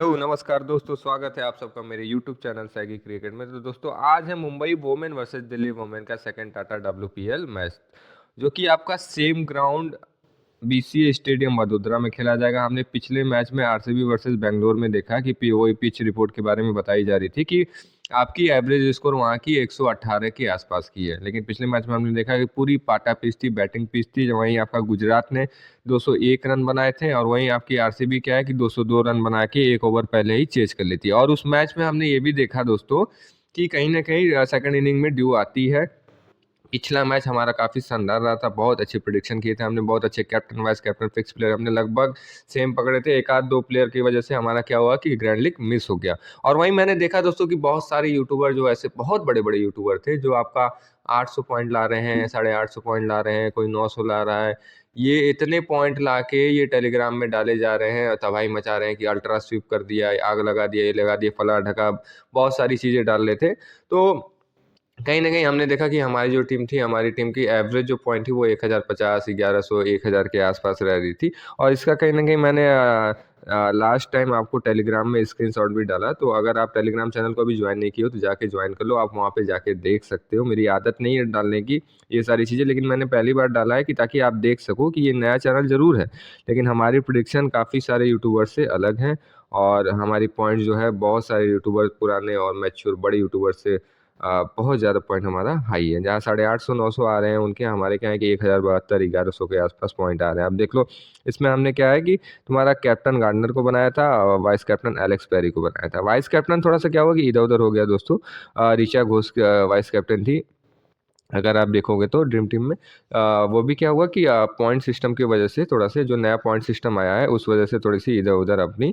Hello नमस्कार दोस्तों, स्वागत है आप सबका मेरे यूट्यूब चैनल सैगी क्रिकेट में। तो दोस्तों आज है Mumbai women versus Delhi women का सेकंड टाटा डब्ल्यूपीएल मैच, जो कि आपका same ground BCA stadium Vadodara में खेला जाएगा। हमने पिछले मैच में आरसीबी वर्सेस बेंगलोर में देखा कि वही पिच रिपोर्ट के बारे में बताई जा रही थी कि आपकी एवरेज स्कोर वहाँ की 118 के आसपास की है, लेकिन पिछले मैच में हमने देखा कि पूरी पाटा पिच थी, बैटिंग पिच थी। वहीं आपका गुजरात ने 201 रन बनाए थे और वहीं आपकी आरसीबी क्या है कि 202 रन बना के एक ओवर पहले ही चेज कर लेती है। और उस मैच में हमने ये भी देखा दोस्तों कि कहीं ना कहीं सेकंड इनिंग में ड्यू आती है। पिछला मैच हमारा काफी शानदार रहा था, बहुत अच्छे प्रिडिक्शन किए थे हमने, बहुत अच्छे captain vice captain fix player हमने लगभग सेम पकड़े थे। एक आध दो प्लेयर की वजह से हमारा क्या हुआ कि ग्रैंड लीग मिस हो गया। और वहीं मैंने देखा दोस्तों कि बहुत सारे यूट्यूबर जो ऐसे बहुत बड़े बड़े यूट्यूबर थे जो आपका 800 पॉइंट ला रहे हैं, 850 पॉइंट ला रहे हैं, कोई 900 ला रहा है। ये इतने पॉइंट ला के ये टेलीग्राम में डाले जा रहे हैं, तबाही मचा रहे हैं कि अल्ट्रा स्वीप कर दिया, आग लगा दिया, ये लगा दिया, फला ढका, बहुत सारी चीजें डाल रहे थे। तो कहीं न कहीं हमने देखा कि हमारी जो टीम थी, हमारी टीम की एवरेज जो पॉइंट थी वो 1050, 1100, 1000 के आस-पास रह रही थी। और इसका कहीं न कहीं मैंने लास्ट टाइम आपको टेलीग्राम में स्क्रीनशॉट भी डाला। तो अगर आप टेलीग्राम चैनल को अभी जॉइन नहीं किए हो तो जाके जॉइन कर लो, आप वहाँ पे जाके देख सकते हो। मेरी आदत नहीं है डालने की ये सारी चीज़ें, लेकिन मैंने पहली बार डाला है कि ताकि आप देख सको कि ये नया चैनल ज़रूर है, लेकिन हमारी प्रेडिक्शन काफ़ी सारे यूट्यूबर से अलग हैं। और हमारी पॉइंट जो है बहुत सारे यूट्यूबर पुराने और मैच्योर बड़े यूट्यूबर से बहुत ज़्यादा पॉइंट हमारा हाई है। जहाँ 850 900 आ रहे हैं उनके, हमारे क्या है कि 1072 1100 के आसपास पॉइंट आ रहे हैं। अब देख लो इसमें हमने क्या है कि तुम्हारा कैप्टन गार्डनर को बनाया था और वाइस कैप्टन एलेक्स पेरी को बनाया था। वाइस कैप्टन थोड़ा सा क्या हुआ कि इधर उधर हो गया दोस्तों। ऋचा घोष वाइस कैप्टन थी अगर आप देखोगे तो ड्रीम टीम में। वो भी क्या हुआ कि पॉइंट सिस्टम की वजह से थोड़ा से जो नया पॉइंट सिस्टम आया है उस वजह से थोड़ी सी इधर उधर अपनी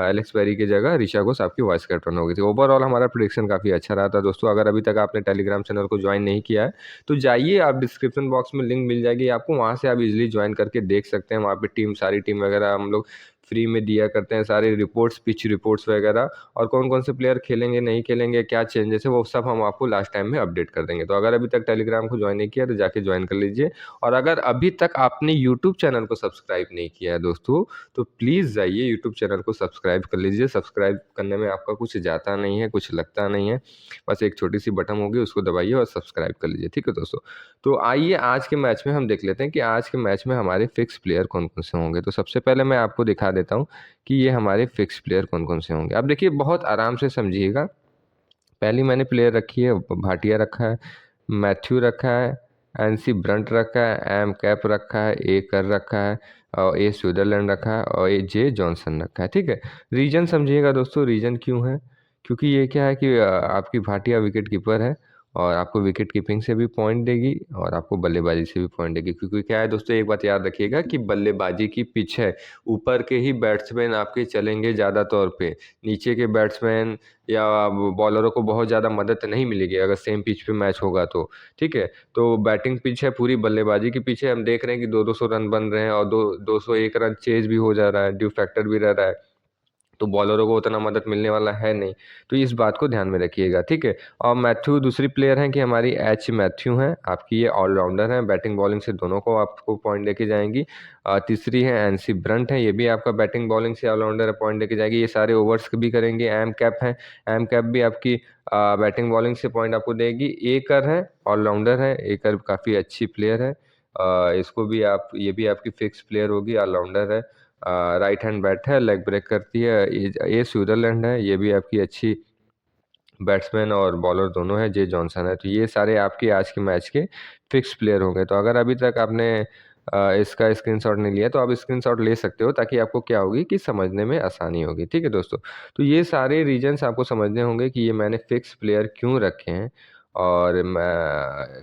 एलेक्स पेरी की जगह ऋचा घोष आपकी वाइस कैप्टन हो गई थी। ओवरऑल हमारा प्रेडिक्शन काफ़ी अच्छा रहा था दोस्तों। अगर अभी तक आपने टेलीग्राम चैनल को ज्वाइन नहीं किया है तो जाइए, आप डिस्क्रिप्शन बॉक्स में लिंक मिल जाएगी आपको, वहाँ से आप इजिली ज्वाइन करके देख सकते हैं। वहाँ पे टीम सारी टीम वगैरह हम लोग फ्री में दिया करते हैं, सारे रिपोर्ट्स, पिच रिपोर्ट्स वगैरह, और कौन कौन से प्लेयर खेलेंगे नहीं खेलेंगे, क्या चेंजेस है, वो सब हम आपको लास्ट टाइम में अपडेट कर देंगे। तो अगर अभी तक टेलीग्राम को ज्वाइन नहीं किया तो जाके ज्वाइन कर लीजिए। और अगर अभी तक आपने यूट्यूब चैनल को सब्सक्राइब नहीं किया है दोस्तों तो प्लीज़ जाइए यूट्यूब चैनल को सब्सक्राइब कर लीजिए। सब्सक्राइब करने में आपका कुछ जाता नहीं है, कुछ लगता नहीं है, बस एक छोटी सी बटन होगी उसको दबाइए और सब्सक्राइब कर लीजिए, ठीक है दोस्तों। तो आइए आज के मैच में हम देख लेते हैं कि आज के मैच में हमारे फिक्स प्लेयर कौन कौन से होंगे। तो सबसे पहले मैं आपको दिखा देता हूँ कि ये हमारे फिक्स प्लेयर कौन कौन से होंगे। अब देखिए बहुत आराम से समझिएगा। पहली मैंने प्लेयर रखी है, भाटिया रखा है, मैथ्यू रखा है, एनसी ब्रंट रखा है, एम कैप रखा है, ए कर रखा है, और ए स्विट्जरलैंड रखा है, और ए जे जॉनसन रखा है, ठीक है। रीजन समझिएगा दोस्तों, रीजन क्यों है, क्योंकि ये क्या है कि आपकी भाटिया विकेट कीपर है और आपको विकेट कीपिंग से भी पॉइंट देगी और आपको बल्लेबाजी से भी पॉइंट देगी। क्योंकि क्या है दोस्तों, एक बात याद रखिएगा कि बल्लेबाजी की पिच है, ऊपर के ही बैट्समैन आपके चलेंगे ज़्यादा तौर पे, नीचे के बैट्समैन या बॉलरों को बहुत ज़्यादा मदद नहीं मिलेगी अगर सेम पिच पे मैच होगा तो, ठीक है। तो बैटिंग पिच है, पूरी बल्लेबाजी की पिच है। हम देख रहे हैं कि 200 रन बन रहे हैं और 201 रन चेज भी हो जा रहा है, ड्यू फैक्टर भी रह रहा है, तो बॉलरों को उतना मदद मिलने वाला है नहीं। तो इस बात को ध्यान में रखिएगा, ठीक है। और मैथ्यू दूसरी प्लेयर हैं कि हमारी एच मैथ्यू हैं, आपकी ये ऑलराउंडर हैं, बैटिंग बॉलिंग से दोनों को आपको पॉइंट देके जाएंगी। तीसरी है एनसी ब्रंट है, ये भी आपका बैटिंग बॉलिंग से ऑलराउंडर पॉइंट देके जाएगी, ये सारे ओवर्स भी करेंगे। एम कैप है, एम कैप भी आपकी बैटिंग बॉलिंग से पॉइंट आपको देगी। एकर है, ऑलराउंडर है, एकर काफ़ी अच्छी प्लेयर है, इसको भी आप, ये भी आपकी फिक्स प्लेयर होगी, ऑलराउंडर है, राइट हैंड बैट है, लेग ब्रेक करती है। ये स्विट्जरलैंड है, ये भी आपकी अच्छी बैट्समैन और बॉलर दोनों है, जे जॉनसन है। तो ये सारे आपके आज के मैच के फिक्स प्लेयर होंगे। तो अगर अभी तक आपने इसका स्क्रीनशॉट नहीं लिया तो आप स्क्रीनशॉट ले सकते हो, ताकि आपको क्या होगी कि समझने में आसानी होगी, ठीक है दोस्तों। तो ये सारे रीजंस आपको समझने होंगे कि ये मैंने फिक्स प्लेयर क्यों रखे हैं और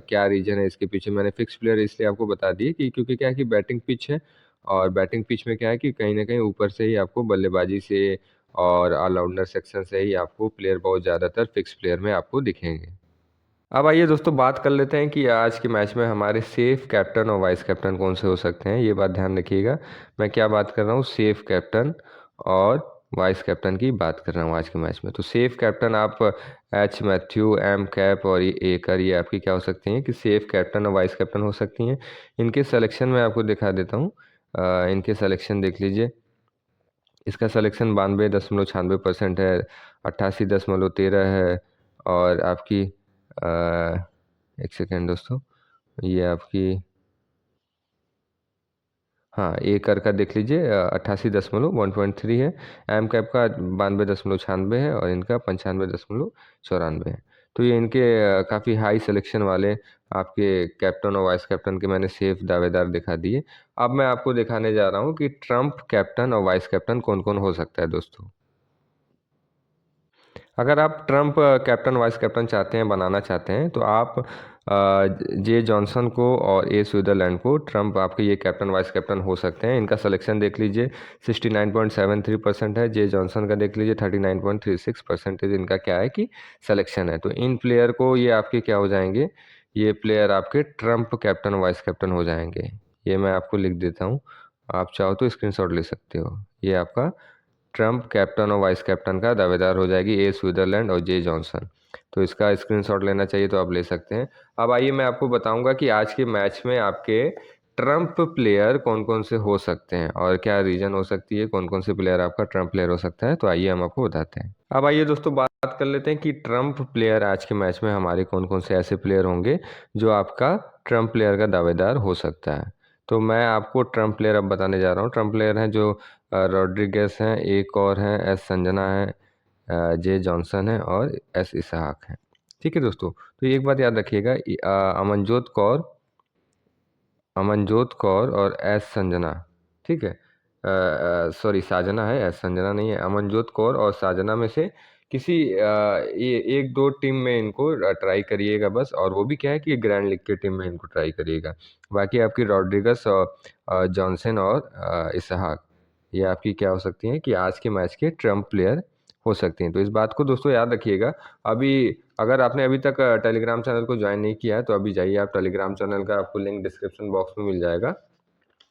क्या रीजन है इसके पीछे। मैंने फिक्स प्लेयर इसलिए आपको बता दिए कि क्योंकि क्या है कि बैटिंग पिच है, और बैटिंग पिच में क्या है कि कहीं ना कहीं ऊपर से ही आपको बल्लेबाजी से और ऑलराउंडर सेक्शन से ही आपको प्लेयर बहुत ज़्यादातर फिक्स प्लेयर में आपको दिखेंगे। अब आइए दोस्तों बात कर लेते हैं कि आज के मैच में हमारे सेफ कैप्टन और वाइस कैप्टन कौन से हो सकते हैं। ये बात ध्यान रखिएगा, मैं क्या बात कर रहा हूँ, सेफ कैप्टन और वाइस कैप्टन की बात कर रहा हूँ आज के मैच में। तो सेफ कैप्टन आप एच मैथ्यू, एम कैप और ये एकर, ये आपकी क्या हो सकती हैं कि सेफ कैप्टन और वाइस कैप्टन हो सकती हैं। इनके सिलेक्शन में आपको दिखा देता हूँ, इनके सिलेक्शन देख लीजिए। इसका सिलेक्शन 92.96% है, 88.13 है। और आपकी एक सेकेंड दोस्तों, ये आपकी, हाँ ए कर का देख लीजिए, 88.1.3 है। एम कैप का 92.96 है और इनका 95.94 है। तो ये इनके काफ़ी हाई सिलेक्शन वाले आपके कैप्टन और वाइस कैप्टन के मैंने सेफ दावेदार दिखा दिए। अब मैं आपको दिखाने जा रहा हूँ कि ट्रम्प कैप्टन और वाइस कैप्टन कौन कौन हो सकता है दोस्तों। अगर आप ट्रम्प कैप्टन वाइस कैप्टन चाहते हैं, बनाना चाहते हैं, तो आप जे जॉनसन को और ए स्विट्जरलैंड को ट्रम्प आपके ये कैप्टन वाइस कैप्टन हो सकते हैं। इनका सिलेक्शन देख लीजिए, 69.73% है। जे जॉनसन का देख लीजिए, 39.36% इनका क्या है कि सिलेक्शन है। तो इन प्लेयर को ये आपके क्या हो जाएंगे, ये प्लेयर आपके ट्रम्प कैप्टन वाइस कैप्टन हो जाएंगे। ये मैं आपको लिख देता हूँ, आप चाहो तो स्क्रीनशॉट ले सकते हो। ये आपका ट्रम्प कैप्टन और वाइस कैप्टन का दावेदार हो जाएगी ए स्विट्जरलैंड और जे जॉनसन। तो इसका स्क्रीनशॉट लेना चाहिए तो आप ले सकते हैं। अब आइए मैं आपको बताऊंगा कि आज के मैच में आपके ट्रम्प प्लेयर कौन कौन से हो सकते हैं और क्या रीजन हो सकती है, कौन कौन से प्लेयर आपका ट्रम्प प्लेयर हो सकता है। तो आइए हम आपको बताते हैं। अब आइए दोस्तों बात कर लेते हैं कि ट्रम्प प्लेयर आज के मैच में हमारे कौन कौन से ऐसे प्लेयर होंगे जो आपका ट्रम्प प्लेयर का दावेदार हो सकता है। तो मैं आपको ट्रम्प प्लेयर अब बताने जा रहा हूँ। ट्रम्प प्लेयर हैं जो रॉड्रिगेस हैं, एक और हैं एस संजना है, जे जॉनसन है और एस इसहाक है। ठीक है दोस्तों, तो एक बात याद रखिएगा, अमनजोत कौर और एस संजना, ठीक है, सॉरी साजना है, एस संजना नहीं है। अमनजोत कौर और साजना में से किसी ये एक दो टीम में इनको ट्राई करिएगा बस, और वो भी क्या है कि ग्रैंड लीग की टीम में इनको ट्राई करिएगा। बाकी आपकी रॉड्रिगस और जॉनसन और इसहाक, ये आपकी क्या हो सकती हैं कि आज के मैच के ट्रम्प प्लेयर हो सकती हैं। तो इस बात को दोस्तों याद रखिएगा। अभी अगर आपने अभी तक टेलीग्राम चैनल को ज्वाइन नहीं किया है तो अभी जाइए, आप टेलीग्राम चैनल का आपको लिंक डिस्क्रिप्शन बॉक्स में मिल जाएगा,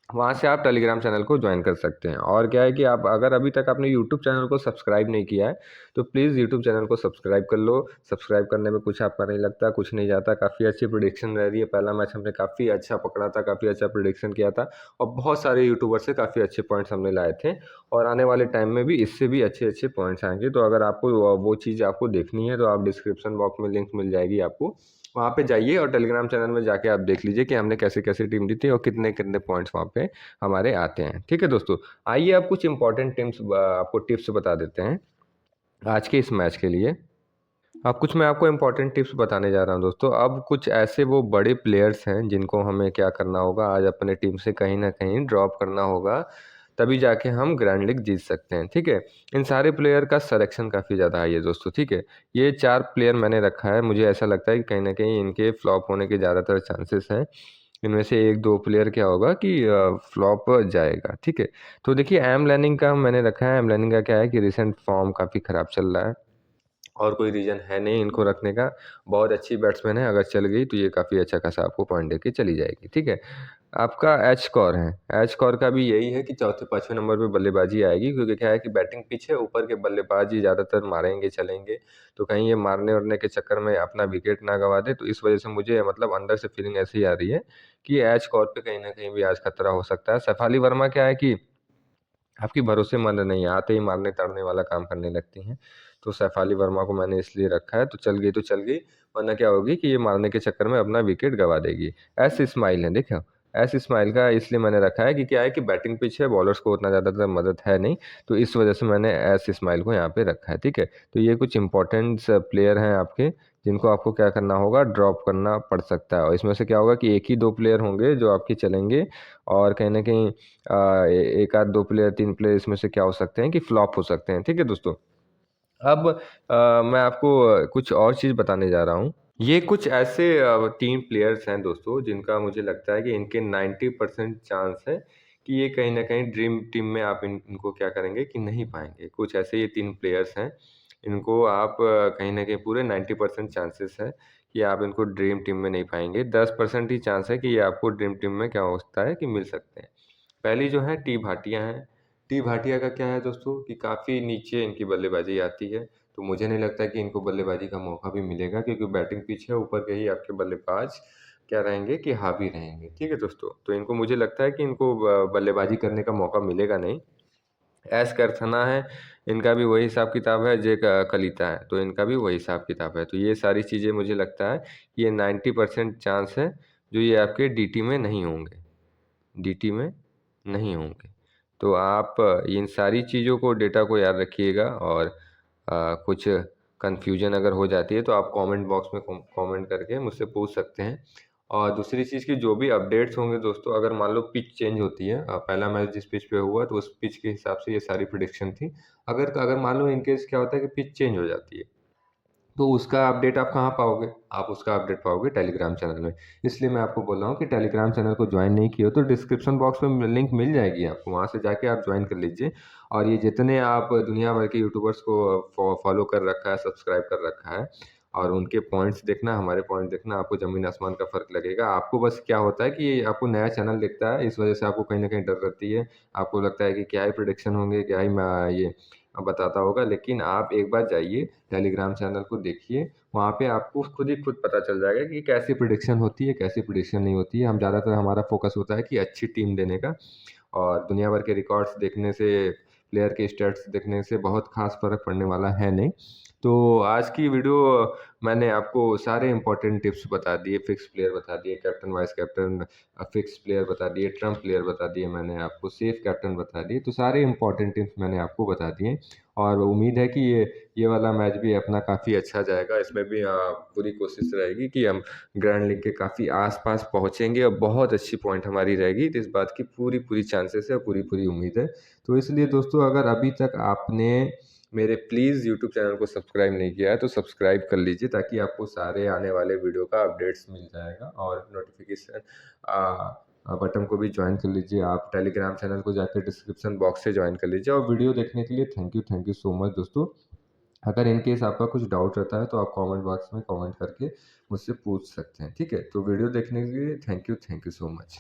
वहाँ से आप टेलीग्राम चैनल को ज्वाइन कर सकते हैं। और क्या है कि आप अगर अभी तक आपने यूट्यूब चैनल को सब्सक्राइब नहीं किया है तो प्लीज़ यूट्यूब चैनल को सब्सक्राइब कर लो। सब्सक्राइब करने में कुछ आपका नहीं लगता, कुछ नहीं जाता। काफ़ी अच्छी प्रिडिक्शन रह रही है, पहला मैच हमने काफ़ी अच्छा पकड़ा था, काफ़ी अच्छा प्रिडिक्शन किया था और बहुत सारे यूट्यूबर से काफ़ी अच्छे पॉइंट्स हमने लाए थे, और आने वाले टाइम में भी इससे भी अच्छे अच्छे पॉइंट्स आएंगे। तो अगर आपको वो चीज़ आपको देखनी है तो आप डिस्क्रिप्शन बॉक्स में लिंक मिल जाएगी आपको, वहाँ पे जाइए और टेलीग्राम चैनल में जाके आप देख लीजिए कि हमने कैसे कैसे टीम दी थी और कितने कितने पॉइंट्स वहाँ पे हमारे आते हैं। ठीक है दोस्तों, आइए अब कुछ इंपॉर्टेंट टिप्स आपको टिप्स बता देते हैं आज के इस मैच के लिए। अब कुछ मैं आपको इंपॉर्टेंट टिप्स बताने जा रहा हूं दोस्तों। अब कुछ ऐसे वो बड़े प्लेयर्स हैं जिनको हमें क्या करना होगा, आज अपने टीम से कहीं ना कहीं ड्रॉप करना होगा, तभी जाके हम ग्रैंड लीग जीत सकते हैं। ठीक है, इन सारे प्लेयर का सिलेक्शन काफ़ी ज़्यादा हाई है दोस्तों। ठीक है, ये 4 प्लेयर मैंने रखा है, मुझे ऐसा लगता है कि कहीं ना कहीं इनके फ्लॉप होने के ज़्यादातर चांसेस हैं। इनमें से एक दो प्लेयर क्या होगा कि फ्लॉप जाएगा। ठीक है, तो देखिए एम लैनिंग का मैंने रखा है। एम लैनिंग का क्या है कि रिसेंट फॉर्म काफ़ी ख़राब चल रहा है और कोई रीज़न है नहीं इनको रखने का। बहुत अच्छी बैट्समैन है, अगर चल गई तो ये काफ़ी अच्छा खासा आपको पॉइंट देके चली जाएगी। ठीक है, आपका एच स्कोर है, एच स्कोर का भी यही है कि चौथे पाँचवें नंबर पे बल्लेबाजी आएगी, क्योंकि क्या है कि बैटिंग पिच है, ऊपर के बल्लेबाजी ज़्यादातर मारेंगे चलेंगे, तो कहीं ये मारने उरने के चक्कर में अपना विकेट ना गवा दे। तो इस वजह से मुझे मतलब अंदर से फीलिंग ऐसी आ रही है कि एच स्कोर पे कहीं ना कहीं भी आज खतरा हो सकता है। सैफाली वर्मा क्या है कि आपकी भरोसेमंद नहीं है, आते ही मारने ताड़ने वाला काम करने लगती हैं। तो सैफाली वर्मा को मैंने इसलिए रखा है, तो चल गई तो चल गई, वरना क्या होगी कि ये मारने के चक्कर में अपना विकेट गवा देगी। एस इस्माइल है, देखो एस इस्माइल का इसलिए मैंने रखा है कि क्या है कि बैटिंग पिच है, बॉलर्स को उतना ज़्यादातर मदद है नहीं, तो इस वजह से मैंने एस इस्माइल को यहाँ पे रखा है। ठीक है, तो ये कुछ इंपॉर्टेंट प्लेयर हैं आपके, जिनको आपको क्या करना होगा, ड्रॉप करना पड़ सकता है। और इसमें से क्या होगा कि एक ही दो प्लेयर होंगे जो आपके चलेंगे, और कहीं ना कहीं एक आध दो प्लेयर तीन प्लेयर इसमें से क्या हो सकते हैं कि फ्लॉप हो सकते हैं। ठीक है दोस्तों, अब मैं आपको कुछ और चीज़ बताने जा रहा हूँ। ये कुछ ऐसे 3 प्लेयर्स हैं दोस्तों जिनका मुझे लगता है कि इनके 90% चांस है कि ये कहीं न कहीं ड्रीम टीम में आप इनको क्या करेंगे कि नहीं पाएँगे। कुछ ऐसे ये 3 प्लेयर्स हैं, इनको आप कहीं न कहीं पूरे 90% चांसेस है कि आप इनको ड्रीम टीम में नहीं पाएँगे। 10% ही चांस है कि ये आपको ड्रीम टीम में क्या होता है कि मिल सकते हैं। पहली जो है टी भाटिया हैं। टी भाटिया का क्या है दोस्तों कि काफ़ी नीचे इनकी बल्लेबाज़ी आती है, तो मुझे नहीं लगता कि इनको बल्लेबाज़ी का मौका भी मिलेगा, क्योंकि बैटिंग पिच है, ऊपर के ही आपके बल्लेबाज क्या रहेंगे कि हावी रहेंगे। ठीक है दोस्तों, तो इनको मुझे लगता है कि इनको बल्लेबाज़ी करने का मौका मिलेगा नहीं। एस करथना है, इनका भी वही हिसाब किताब है। जे कलिता है तो इनका भी वही हिसाब किताब है। तो ये सारी चीज़ें मुझे लगता है कि ये 90% चांस है जो ये आपके डीटी में नहीं होंगे, डीटी में नहीं होंगे। तो आप इन सारी चीज़ों को, डेटा को याद रखिएगा। और कुछ कन्फ्यूजन अगर हो जाती है तो आप कमेंट बॉक्स में कमेंट करके मुझसे पूछ सकते हैं। और दूसरी चीज़ की जो भी अपडेट्स होंगे दोस्तों, अगर मान लो पिच चेंज होती है, पहला मैच जिस पिच पे हुआ तो उस पिच के हिसाब से ये सारी प्रिडिक्शन थी। अगर अगर मान लो इनकेस क्या होता है कि पिच चेंज हो जाती है, तो उसका अपडेट आप कहाँ पाओगे? आप उसका अपडेट पाओगे टेलीग्राम चैनल में। इसलिए मैं आपको बोल रहा हूँ कि टेलीग्राम चैनल को ज्वाइन नहीं किए हो तो डिस्क्रिप्शन बॉक्स में लिंक मिल जाएगी आपको, वहाँ से जाके आप ज्वाइन कर लीजिए। और ये जितने आप दुनिया भर के यूट्यूबर्स को फॉलो कर रखा है, सब्सक्राइब कर रखा है, और उनके पॉइंट्स देखना, हमारे पॉइंट देखना, आपको ज़मीन आसमान का फ़र्क लगेगा। आपको बस क्या होता है कि आपको नया चैनल दिखता है, इस वजह से आपको कहीं न कहीं डर रहती है। आपको लगता है कि क्या ही प्रेडिक्शन होंगे, क्या ही ये बताता होगा। लेकिन आप एक बार जाइए टेलीग्राम चैनल को देखिए, वहाँ पे आपको खुद ही खुद पता चल जाएगा कि कैसी प्रिडिक्शन होती है, कैसी प्रिडिक्शन नहीं होती है। हम ज़्यादातर, हमारा फ़ोकस होता है कि अच्छी टीम देने का, और दुनिया भर के रिकॉर्ड्स देखने से, प्लेयर के स्टैट्स देखने से बहुत ख़ास फ़र्क पड़ने वाला है नहीं। तो आज की वीडियो मैंने आपको सारे इंपॉर्टेंट टिप्स बता दिए, फिक्स प्लेयर बता दिए, captain vice captain fix player बता दिए, ट्रम्प प्लेयर बता दिए, मैंने आपको सेफ कैप्टन बता दिए। तो सारे इंपॉर्टेंट टिप्स मैंने आपको बता दिए। और उम्मीद है कि ये वाला मैच भी अपना काफ़ी अच्छा जाएगा। इसमें भी पूरी कोशिश रहेगी कि हम ग्रैंड लीग के काफ़ी आस-पास पहुँचेंगे, और बहुत अच्छी पॉइंट हमारी रहेगी। तो इस बात की पूरी-पूरी चांसेस है, पूरी-पूरी उम्मीद है। तो इसलिए दोस्तों, अगर अभी तक आपने मेरे प्लीज़ यूट्यूब चैनल को सब्सक्राइब नहीं किया है तो सब्सक्राइब कर लीजिए, ताकि आपको सारे आने वाले वीडियो का अपडेट्स मिल जाएगा। और नोटिफिकेशन बटन को भी ज्वाइन कर लीजिए। आप टेलीग्राम चैनल को जाकर डिस्क्रिप्शन बॉक्स से ज्वाइन कर लीजिए। और वीडियो देखने के लिए थैंक यू सो मच दोस्तों। अगर इन केस आपका कुछ डाउट रहता है तो आप कमेंट बॉक्स में कमेंट करके मुझसे पूछ सकते हैं, ठीक है? तो वीडियो देखने के लिए थैंक यू सो मच।